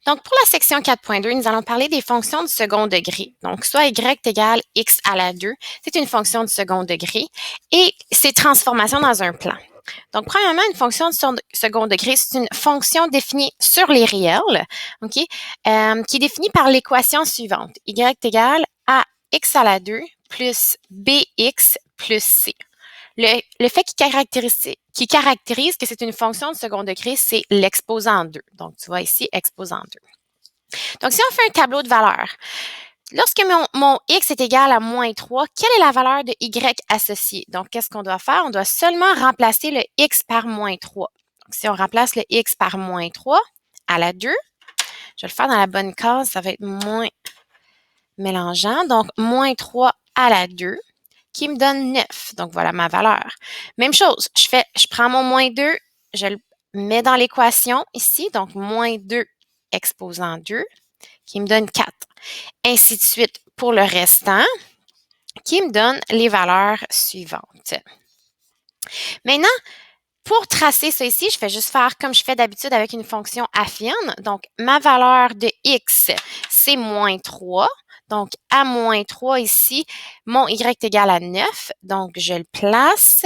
Donc, pour la section 4.2, nous allons parler des fonctions du second degré. Donc, soit y égale x à la 2, c'est une fonction du second degré, et ses transformations dans un plan. Donc, premièrement, une fonction du second degré, c'est une fonction définie sur les réels, OK, qui est définie par l'équation suivante. Y égale a x à la 2 plus bx plus c. Le fait qui caractérise que c'est une fonction de second degré, c'est l'exposant 2. Donc, tu vois ici, exposant 2. Donc, si on fait un tableau de valeurs, lorsque mon x est égal à moins 3, quelle est la valeur de y associée? Donc, qu'est-ce qu'on doit faire? On doit seulement remplacer le x par moins 3. Donc, si on remplace le x par moins 3 à la 2, je vais le faire dans la bonne case, ça va être moins mélangeant. Donc, moins 3 à la 2 qui me donne 9. Donc, voilà ma valeur. Même chose, je prends mon moins 2, je le mets dans l'équation ici, donc moins 2 exposant 2, qui me donne 4. Ainsi de suite pour le restant, qui me donne les valeurs suivantes. Maintenant, pour tracer ça ici, je fais juste faire comme je fais d'habitude avec une fonction affine. Donc, ma valeur de x, c'est moins 3. Donc, à moins 3 ici, mon y est égal à 9. Donc, je le place.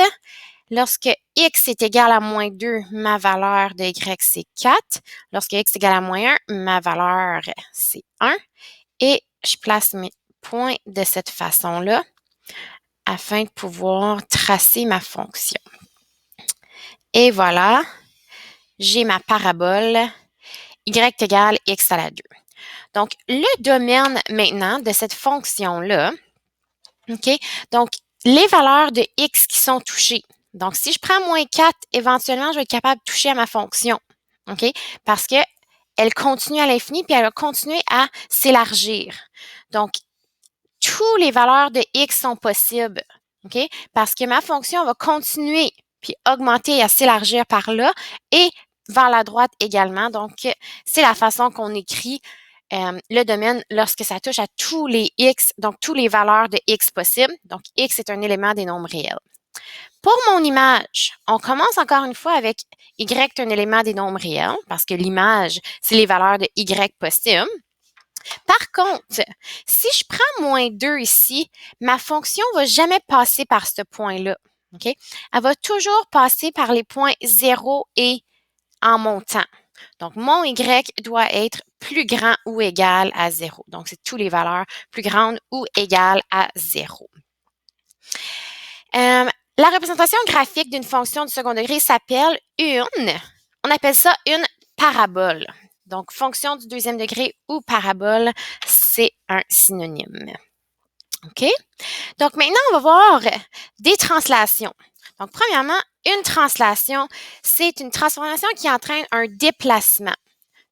Lorsque x est égal à moins 2, ma valeur de y, c'est 4. Lorsque x est égal à moins 1, ma valeur, c'est 1. Et je place mes points de cette façon-là afin de pouvoir tracer ma fonction. Et voilà, j'ai ma parabole y égale x à la 2. Donc, le domaine maintenant de cette fonction-là, OK? Donc, les valeurs de x qui sont touchées. Donc, si je prends moins 4, éventuellement, je vais être capable de toucher à ma fonction. OK? Parce qu'elle continue à l'infini, puis elle va continuer à s'élargir. Donc, toutes les valeurs de x sont possibles. OK? Parce que ma fonction va continuer, puis augmenter et à s'élargir par là, et vers la droite également. Donc, c'est la façon qu'on écrit le domaine lorsque ça touche à tous les x, donc toutes les valeurs de x possibles. Donc, x est un élément des nombres réels. Pour mon image, on commence encore une fois avec y est un élément des nombres réels, parce que l'image, c'est les valeurs de y possibles. Par contre, si je prends moins 2 ici, ma fonction ne va jamais passer par ce point-là. OK? Elle va toujours passer par les points 0 et en montant. Donc, mon y doit être plus grand ou égal à 0. Donc, c'est toutes les valeurs plus grandes ou égales à 0. La représentation graphique d'une fonction du second degré s'appelle on appelle ça une parabole. Donc, fonction du deuxième degré ou parabole, c'est un synonyme. OK? Donc, maintenant, on va voir des translations. Donc, premièrement, une translation, c'est une transformation qui entraîne un déplacement.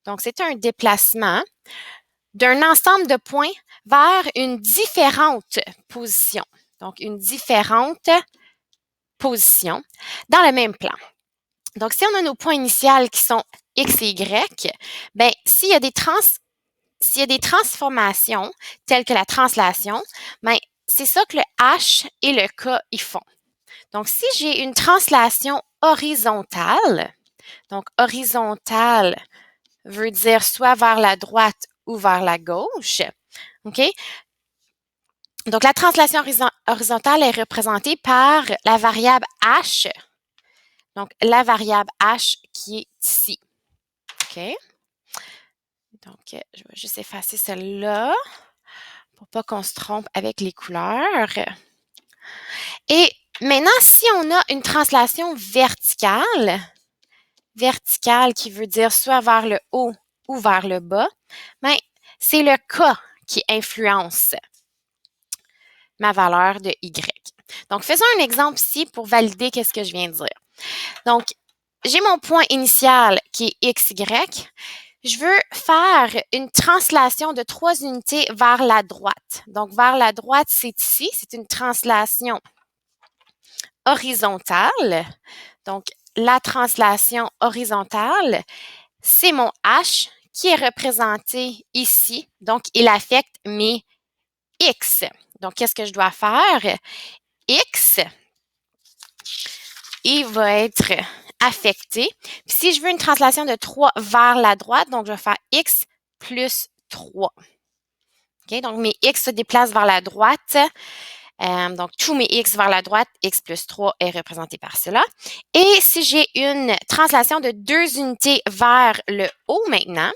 Donc, c'est un déplacement d'un ensemble de points vers une différente position. Donc, une différente position dans le même plan. Donc, si on a nos points initiaux qui sont x et y, bien, s'il y a des transformations telles que la translation, bien, c'est ça que le h et le k y font. Donc, si j'ai une translation horizontale, donc horizontale veut dire soit vers la droite ou vers la gauche, OK? Donc, la translation horizontale est représentée par la variable h. Donc, la variable h qui est ici. OK? Donc, je vais juste effacer celle-là pour pas qu'on se trompe avec les couleurs. Et maintenant, si on a une translation verticale qui veut dire soit vers le haut ou vers le bas, bien, c'est le K qui influence ma valeur de Y. Donc, faisons un exemple ici pour valider qu'est-ce que je viens de dire. Donc, j'ai mon point initial qui est XY. Je veux faire une translation de 3 unités vers la droite. Donc, vers la droite, c'est ici. C'est une translation horizontale. Donc, la translation horizontale, c'est mon H qui est représenté ici. Donc, il affecte mes X. Donc, qu'est-ce que je dois faire? X, il va être affecté. Puis, si je veux une translation de 3 vers la droite, donc je vais faire X plus 3. OK? Donc, mes x se déplacent vers la droite. Donc, tous mes x vers la droite, x plus 3 est représenté par cela. Et si j'ai une translation de 2 unités vers le haut maintenant,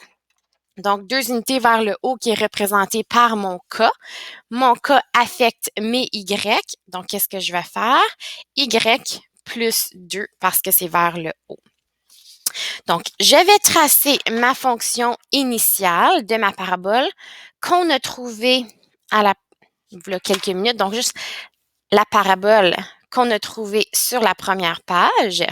donc 2 unités vers le haut qui est représenté par mon k affecte mes y. Donc, qu'est-ce que je vais faire? Y plus 2 parce que c'est vers le haut. Donc, je vais tracer ma fonction initiale de ma parabole qu'on a trouvée il y a quelques minutes. Donc, juste la parabole qu'on a trouvée sur la première page.